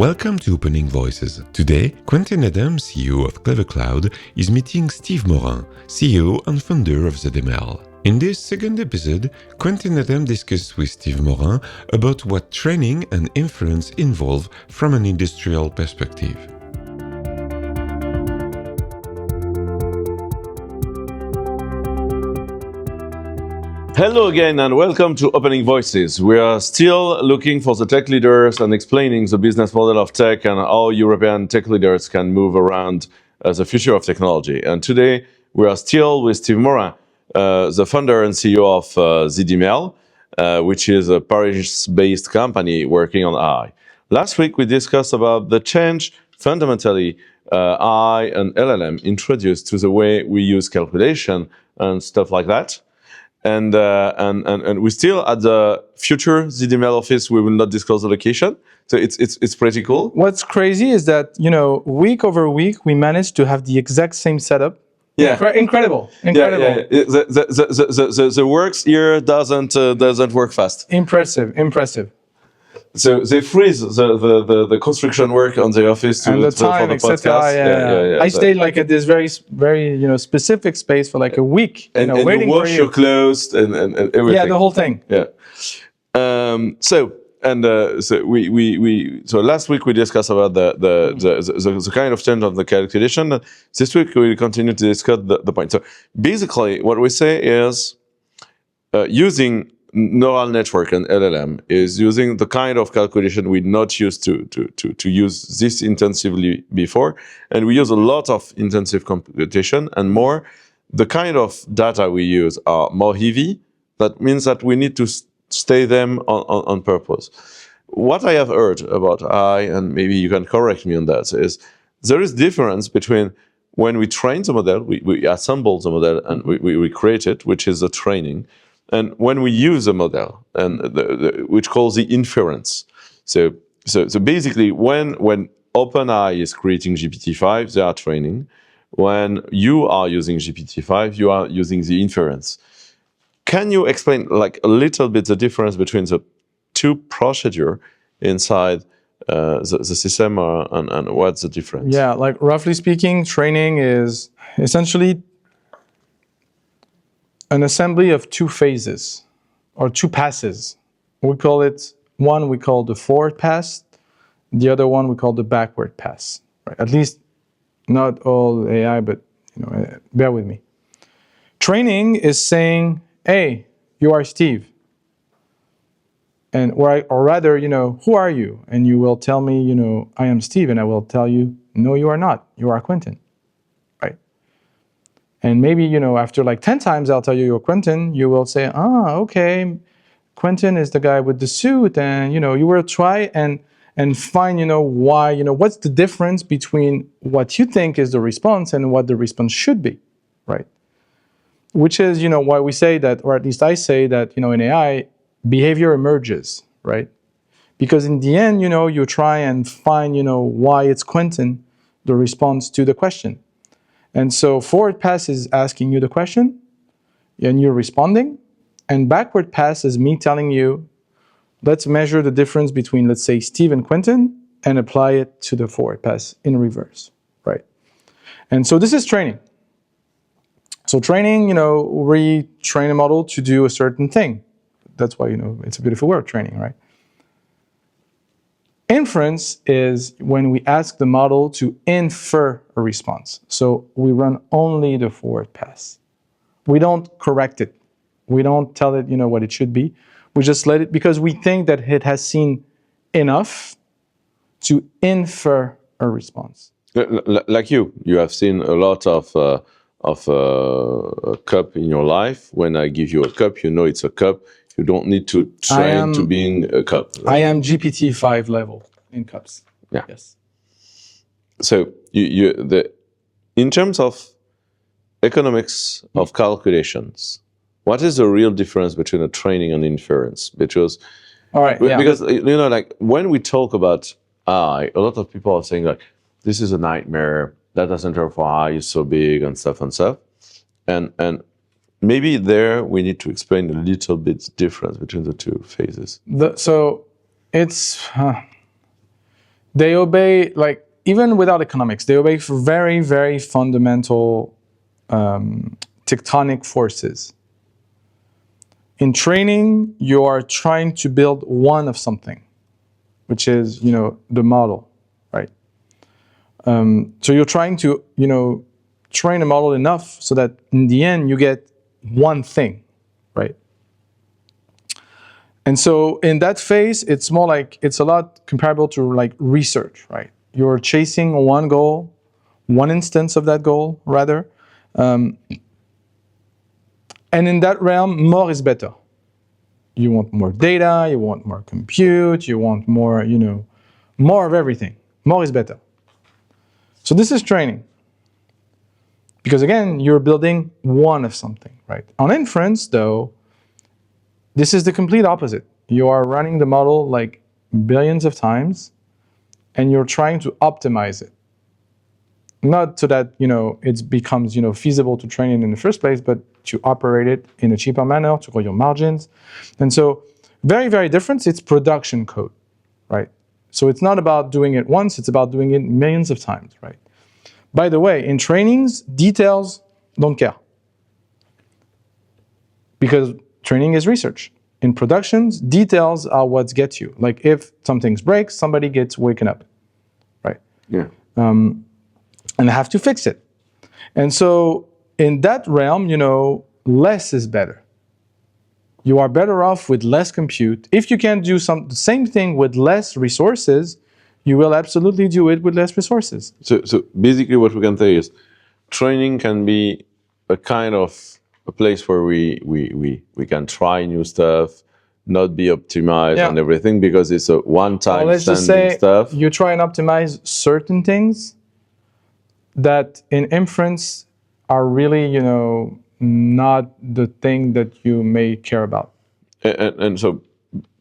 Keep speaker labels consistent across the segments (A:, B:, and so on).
A: Welcome to Opening Voices. Today, Quentin Adam, CEO of Clever Cloud, is meeting Steeve Morin, CEO and founder of ZML. In this second episode, Quentin Adam discussed with Steeve Morin about what training and inference involve from an industrial perspective.
B: Hello again and welcome to Opening Voices. We are still looking for the tech leaders and explaining the business model of tech and how European tech leaders can move around the future of technology. And today we are still with Steeve Morin, the founder and CEO of ZML, which is a Paris-based company working on AI. Last week we discussed about the change fundamentally AI and LLM introduced to the way we use calculation and stuff like that. And we still at the future ZML office. We will not disclose the location, so it's pretty cool.
C: What's crazy is that week over week we managed to have the exact same setup.
B: Yeah,
C: incredible.
B: Yeah. The works here doesn't work fast.
C: Impressive.
B: So they freeze the construction work on the office
C: and the time,
B: for the podcast.
C: Yeah. I stayed like at this very specific space for like a week,
B: and
C: waiting
B: you wash your clothes and everything.
C: Yeah, the whole thing.
B: Yeah. So last week we discussed about the kind of change of the calculation. This week we will continue to discuss the point. So basically, what we say is using neural network and LLM is using the kind of calculation we not used to use this intensively before, and we use a lot of intensive computation and more. The kind of data we use are more heavy. That means that we need to stay them on purpose. What I have heard about AI, and maybe you can correct me on that, is there is difference between when we train the model, we assemble the model and we create it, which is the training, and when we use a model, and which calls the inference. So basically, when OpenAI is creating GPT-5, they are training. When you are using GPT-5, you are using the inference. Can you explain like a little bit the difference between the two procedures inside the system, and what's the difference?
C: Yeah, like roughly speaking, training is essentially an assembly of two phases or two passes. We call it, one we call the forward pass, the other one we call the backward pass. Right? At least not all AI, but bear with me. Training is saying, hey, you are Steve. And or rather, who are you? And you will tell me, I am Steve, and I will tell you, no, you are not. You are Quentin. And maybe, after like 10 times I'll tell you you're Quentin, you will say, okay, Quentin is the guy with the suit. And, you will try and find, why, what's the difference between what you think is the response and what the response should be, right? Which is, why we say that, or at least I say that, in AI, behavior emerges, right? Because in the end, you try and find, why it's Quentin, the response to the question. And so forward pass is asking you the question, and you're responding. And backward pass is me telling you, let's measure the difference between, let's say, Steve and Quentin, and apply it to the forward pass in reverse, right? And so this is training. So training, we train a model to do a certain thing. That's why, it's a beautiful word, training, right? Inference is when we ask the model to infer a response. So we run only the forward pass. We don't correct it. We don't tell it, what it should be. We just let it, because we think that it has seen enough to infer a response.
B: Like you have seen a lot of a cup in your life. When I give you a cup, it's a cup. You don't need to train to being a cup.
C: Right? I am GPT-5 level in cups.
B: Yeah.
C: Yes.
B: So in terms of economics of calculations, what is the real difference between a training and inference? Because like when we talk about AI, a lot of people are saying like, this is a nightmare. Data center for AI is so big and stuff. And maybe there we need to explain a little bit difference between the two phases.
C: So it's They obey, like, even without economics, they obey for very, very fundamental tectonic forces. In training, you are trying to build one of something, which is, the model, right? So you're trying to, train a model enough so that in the end you get one thing, right? And so in that phase, it's more like, it's a lot comparable to like research, right? You're chasing one goal, one instance of that goal, rather. And in that realm, more is better. You want more data, you want more compute, you want more, more of everything. More is better. So this is training. Because again, you're building one of something, right? On inference, though, this is the complete opposite. You are running the model like billions of times, and you're trying to optimize it. Not so that, it becomes, feasible to train it in the first place, but to operate it in a cheaper manner, to grow your margins. And so, very, very different. It's production code, right? So it's not about doing it once, it's about doing it millions of times, right? By the way, in trainings, details don't care. Because training is research. In productions, details are what gets you. Like if something breaks, somebody gets waken up, right?
B: Yeah.
C: And have to fix it. And so in that realm, less is better. You are better off with less compute. If you can do the same thing with less resources, you will absolutely do it with less resources.
B: So basically what we can say is training can be a kind of a place where we can try new stuff, not be optimized and everything, because it's a one-time
C: let's just say
B: stuff.
C: You try and optimize certain things that in inference are really, not the thing that you may care about.
B: And so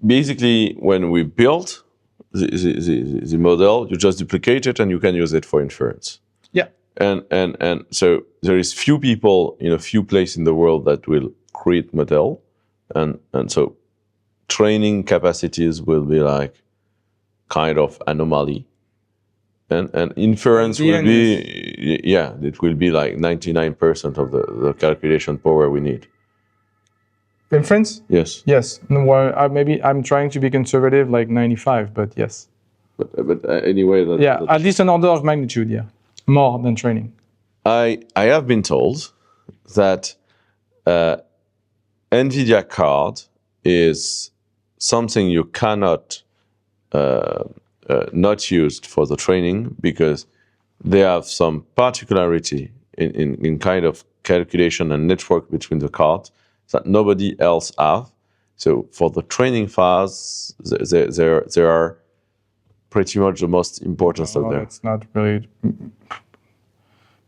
B: basically when we built the model, you just duplicate it and you can use it for inference.
C: Yeah.
B: And so there is few people in a few places in the world that will create model, and so training capacities will be like kind of anomaly, and inference will be it will be like 99% of the calculation power we need.
C: Inference?
B: Yes.
C: Yes. Well, maybe I'm trying to be conservative, like 95, but yes.
B: But anyway,
C: at least an order of magnitude, more than training.
B: I have been told that NVIDIA card is something you cannot not use for the training because they have some particularity in kind of calculation and network between the cards that nobody else have. So for the training phase, they are pretty much the most important stuff there.
C: It's not really.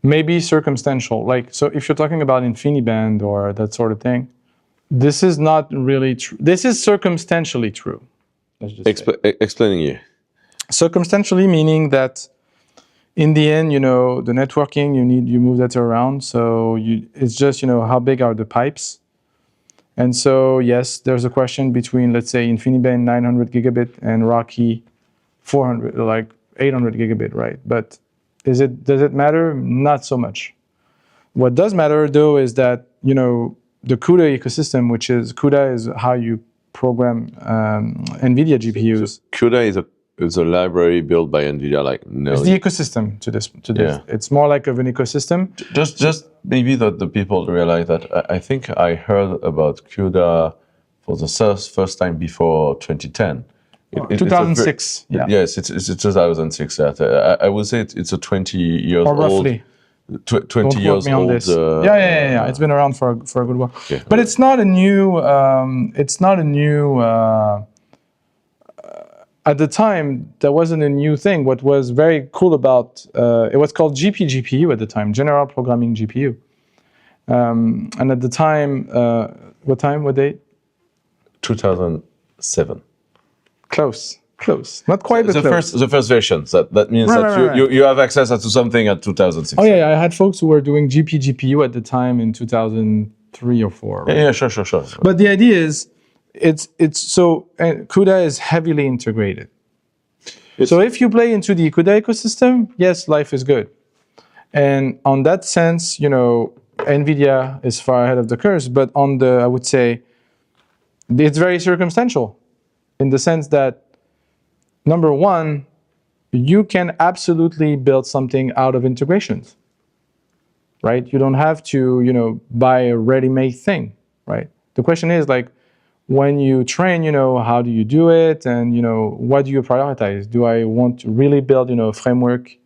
C: Maybe circumstantial. Like, so if you're talking about InfiniBand or that sort of thing, this is not really true. This is circumstantially true. Let's just
B: explaining you.
C: Circumstantially meaning that in the end, the networking, you move that around. So it's just, how big are the pipes? And so, yes, there's a question between, let's say, InfiniBand 900 gigabit and Rocky 400, like 800 gigabit, right? But does it matter? Not so much. What does matter, though, is that, the CUDA ecosystem, which is CUDA is how you program NVIDIA GPUs.
B: So CUDA is a library built by NVIDIA, like no.
C: It's the ecosystem to this. Yeah. It's more like of an ecosystem.
B: Just maybe that the people realize that I think I heard about CUDA for the first time before 2010.
C: 2006.
B: Yes, it's 2006. I would say it's a 20 years
C: or roughly.
B: old. 20 years old.
C: Yeah. It's been around for a good while. Okay. But it's not a new. At the time, that wasn't a new thing. What was very cool about it was called GPGPU at the time, General Programming GPU. And at the time, what date?
B: 2007.
C: Close. Not quite, but close.
B: The first version. That means you have access to something at 2006.
C: Oh yeah, I had folks who were doing GPGPU at the time in 2003 or 4. Right?
B: Yeah, sure.
C: But the idea is, it's so CUDA is heavily integrated. So if you play into the CUDA ecosystem, yes, life is good. And on that sense, NVIDIA is far ahead of the curve, but I would say, it's very circumstantial in the sense that, number one, you can absolutely build something out of integrations, right? You don't have to, buy a ready-made thing, right? The question is like, when you train, how do you do it? And, what do you prioritize? Do I want to really build, a framework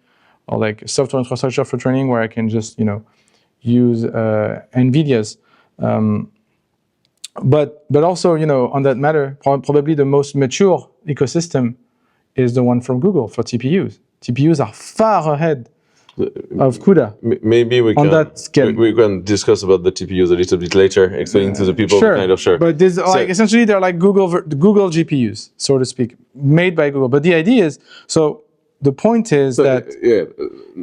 C: or like software infrastructure for training where I can just, use NVIDIA's? But also, on that matter, probably the most mature ecosystem is the one from Google for TPUs. TPUs are far ahead of CUDA.
B: Maybe we
C: on
B: can
C: that scale.
B: we can discuss about the TPUs a little bit later, explaining to the people kind of sure.
C: But essentially they're like Google GPUs, so to speak, made by Google. But the idea is, so the point is that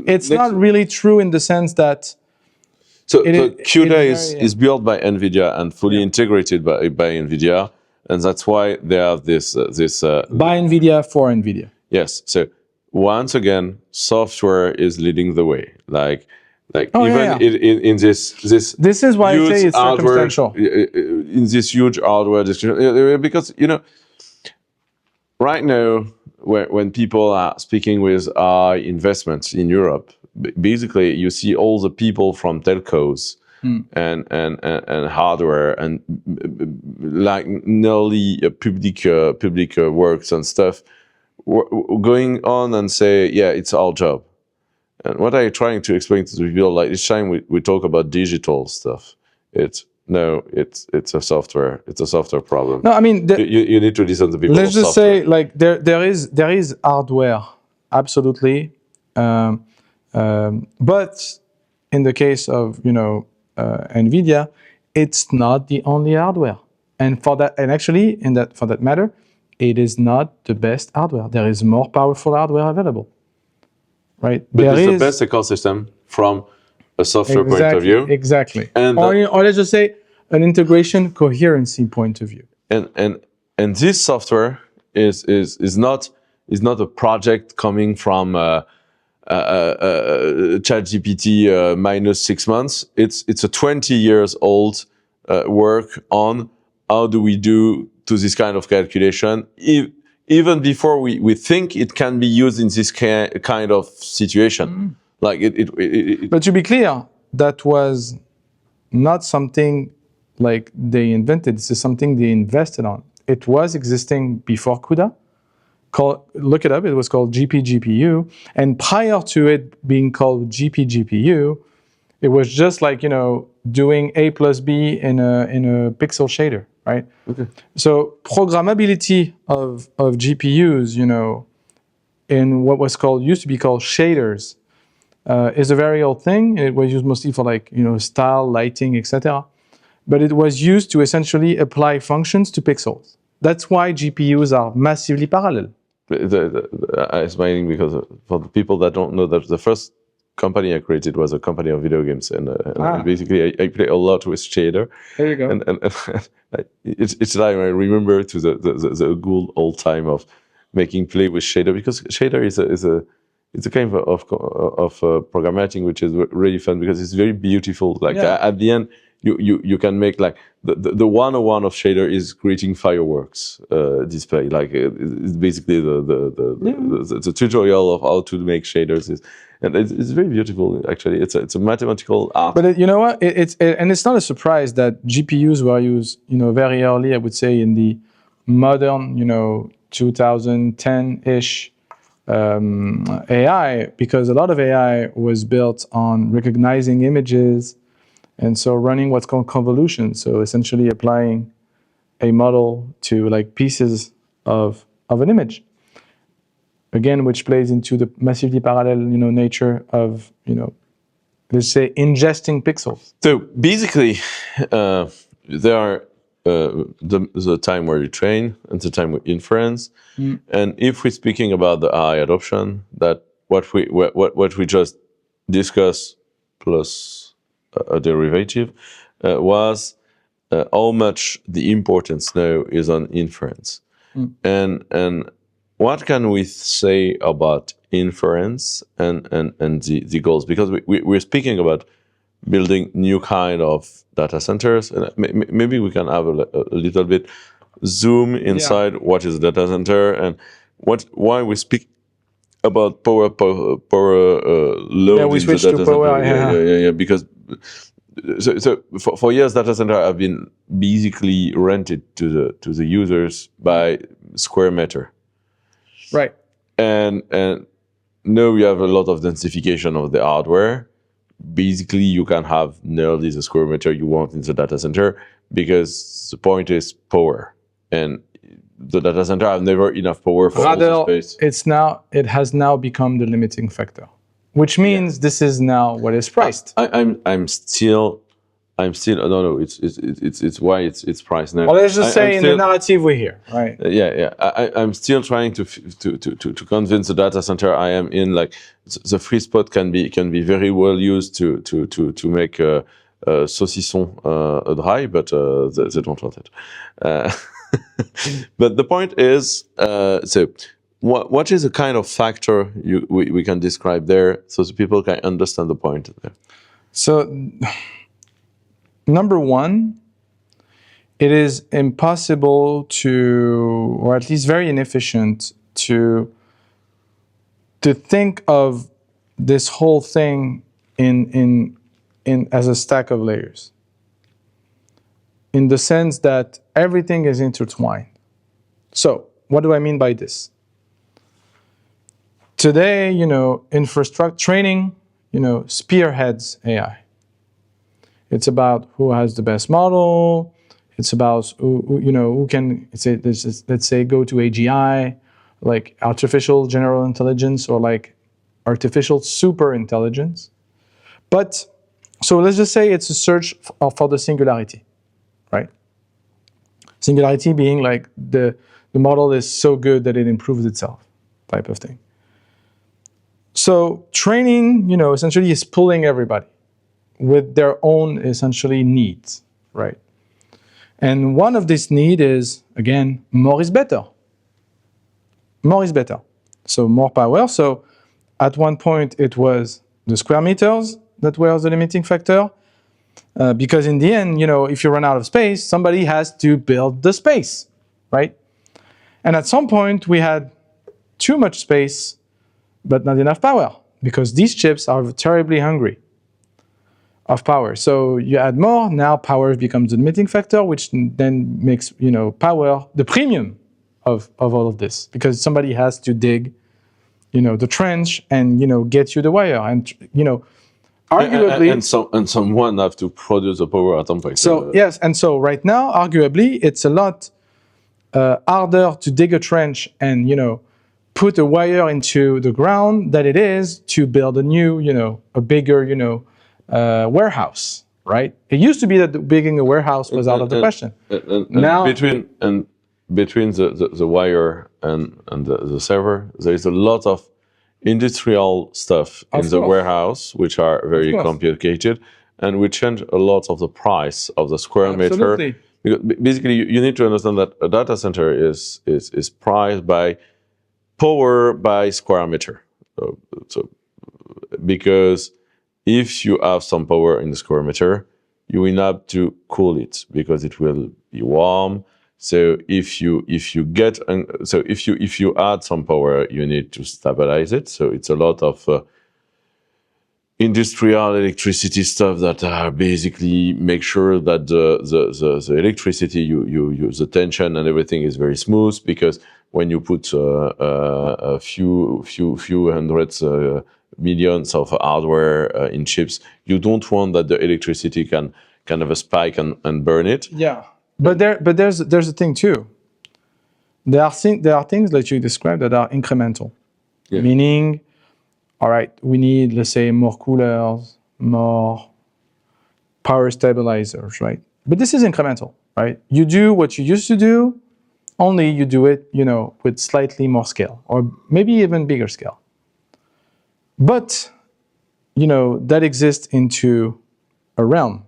C: it's not really true in the sense that
B: So CUDA is built by NVIDIA and fully integrated by NVIDIA, and that's why they have this
C: by NVIDIA for NVIDIA.
B: Yes. So once again, software is leading the way. In this.
C: This is why I say it's circumstantial.
B: In this huge hardware discussion, because right now, when people are speaking with investments in Europe, basically you see all the people from telcos and hardware and like nearly public works and stuff going on and say, yeah, it's our job. And what I'm trying to explain to the people, like each time we talk about digital stuff, it's a software problem.
C: No, I mean,
B: you need to listen to people.
C: Let's just say, like, there is hardware, absolutely, but in the case of NVIDIA, it's not the only hardware, and for that matter, it is not the best hardware. There is more powerful hardware available, right?
B: But it's the best ecosystem from a software point of view.
C: Exactly. Or let's just say an integration coherency point of view.
B: And this software is not a project coming from ChatGPT minus 6 months. It's a 20 years old work on how do we do to this kind of calculation, even before we think it can be used in this kind of situation. Like
C: But to be clear, that was not something like they invented. This is something they invested on. It was existing before CUDA. Look it up. It was called GPGPU, and prior to it being called GPGPU, it was just like doing A plus B in a pixel shader, right?
B: Okay.
C: So programmability of GPUs, in what used to be called shaders, is a very old thing. It was used mostly for style, lighting, etc. But it was used to essentially apply functions to pixels. That's why GPUs are massively parallel.
B: I'm smiling because for the people that don't know, that the first company I created was a company of video games, and basically I play a lot with shader.
C: There you go.
B: And it's time I remember to the good old time of making play with shader, because shader is a kind of programming which is really fun because it's very beautiful. Like at the end, you can make like the 101 of shader is creating fireworks display. Like it's basically the tutorial of how to make shaders and it's very beautiful. Actually, it's a mathematical art.
C: But you know what? It's not a surprise that GPUs were used very early. I would say in the modern 2010-ish. AI, because a lot of AI was built on recognizing images, and so running what's called convolution. So essentially applying a model to like pieces of an image. Again, which plays into the massively parallel nature of let's say ingesting pixels.
B: So basically, there are the time where you train and the time with inference. And if we're speaking about the AI adoption, that what we just discussed plus a derivative was how much the importance now is on inference. And what can we say about inference and the goals? Because we're speaking about building new kind of data centers, and maybe we can have a little bit zoom inside what is a data center and why we speak about power load
C: Yeah, we
B: in the
C: switched to
B: data
C: power,
B: center. Yeah. Because so for years, data center have been basically rented to the users by square meter.
C: Right.
B: And now we have a lot of densification of the hardware. Basically, you can have nearly the square meter you want in the data center because the point is power. And the data center have never enough power for all the space.
C: It has now become the limiting factor, which means this is now what is priced.
B: I'm still no, it's why it's priced now.
C: Well, let's just say in the narrative we hear, right?
B: I'm still trying to convince the data center I am in, like the free spot can be very well used to make saucisson dry, but they don't want it. But the point is, so what is the kind of factor we can describe there so the people can understand the point there?
C: So, number one, it is impossible to, or at least very inefficient to think of this whole thing in as a stack of layers, in the sense that everything is intertwined. So, what do I mean by this? Today, infrastructure training, spearheads AI. It's about who has the best model. It's about who can say, let's say, go to AGI, like artificial general intelligence or like artificial super intelligence. But so let's just say it's a search for the singularity, right? Singularity being like the model is so good that it improves itself, type of thing. So training, essentially is pulling everybody with their own essentially needs, right? And one of these needs is, again, more is better. More is better. So more power. So at one point it was the square meters that were the limiting factor. Because in the end, if you run out of space, somebody has to build the space, right? And at some point we had too much space, but not enough power, because these chips are terribly hungry of power. So you add more, now power becomes the limiting factor, which then makes, power the premium of all of this, because somebody has to dig, the trench and, get you the wire. And, arguably...
B: And someone have to produce the power at some point.
C: So, yes, and so right now, arguably, it's a lot harder to dig a trench and, put a wire into the ground than it is to build a new, a bigger, warehouse, right? It used to be that building a warehouse was out of the question.
B: Now, between the wire and the server, there is a lot of industrial stuff in the warehouse, which are very complicated, and we change a lot of the price of the square meter. Because basically, you need to understand that a data center is priced by power by square meter. So because if you have some power in the square meter, you will have to cool it because it will be warm. So if you add some power, you need to stabilize it. So it's a lot of industrial electricity stuff that are basically make sure that the electricity the tension and everything is very smooth, because when you put a few hundreds millions of hardware in chips, you don't want that the electricity can have a spike and burn it.
C: Yeah. But there's a thing too. There are things that you described that are incremental, meaning, all right, we need, let's say, more coolers, more power stabilizers, right? But this is incremental, right? You do what you used to do, only you do it, with slightly more scale, or maybe even bigger scale. But, that exists into a realm.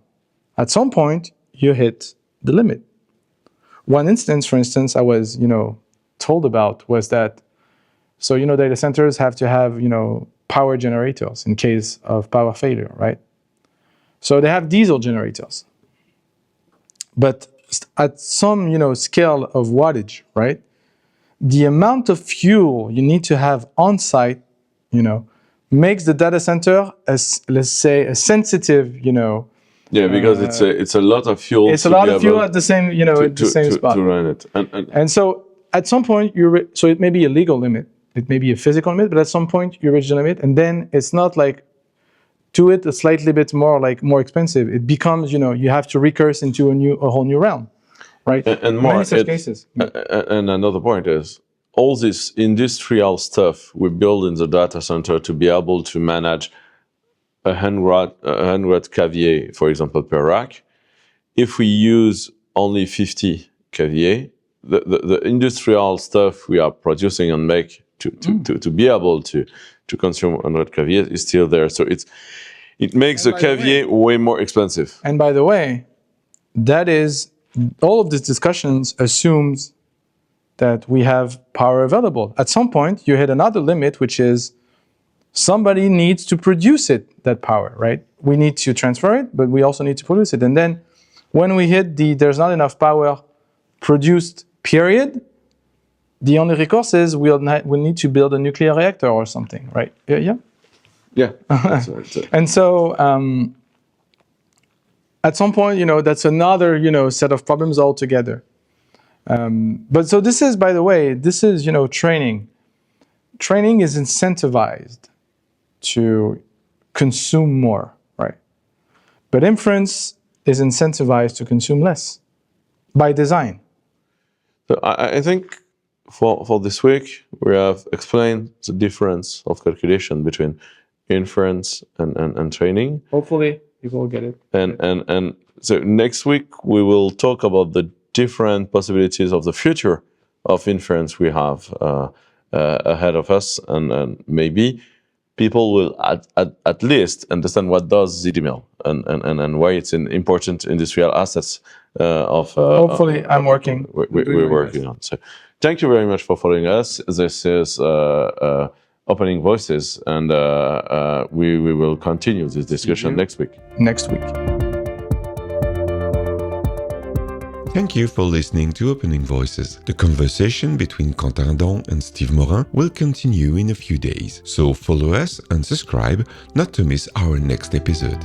C: At some point, you hit the limit. One instance, for instance, I was, told about was that So, data centers have to have, power generators in case of power failure, right? So they have diesel generators. But at some, scale of wattage, right? The amount of fuel you need to have on site, makes the data center as, let's say, a sensitive,
B: Yeah, because it's a lot of fuel.
C: It's a lot of fuel at the same, at the same spot.
B: To run it.
C: And so at some point, so it may be a legal limit, it may be a physical limit, but at some point you reach the limit, and then it's not like do it a slightly bit more expensive. It becomes, you have to recurse into a whole new realm, right?
B: And more
C: many such cases.
B: And another point is all this industrial stuff we build in the data center to be able to manage 100 kVA, for example, per rack. If we use only 50 kVA, the industrial stuff we are producing and make to be able to consume 100 kVA is still there. So it makes the kVA way more expensive.
C: And by the way, that is, all of these discussions assumes that we have power available. At some point, you hit another limit, which is somebody needs to produce that power, right? We need to transfer it, but we also need to produce it. And then when we hit there's not enough power produced, period, the only recourse is we'll need to build a nuclear reactor or something, right? Yeah?
B: Yeah. That's right.
C: And so at some point, that's another, set of problems altogether. But so this is, by the way, training. Training is incentivized to consume more, right? But inference is incentivized to consume less by design.
B: So I think for this week, we have explained the difference of calculation between inference and training.
C: Hopefully, people will get it.
B: And so next week, we will talk about the different possibilities of the future of inference we have ahead of us, and maybe people will at least understand what does ZML and why it's an important industrial assets of.
C: Hopefully, I'm working.
B: We're working on. So, thank you very much for following us. This is Opening Voices, and we will continue this discussion next week.
C: Next week.
A: Thank you for listening to Opening Voices. The conversation between Quentin Adam and Steeve Morin will continue in a few days, so follow us and subscribe not to miss our next episode.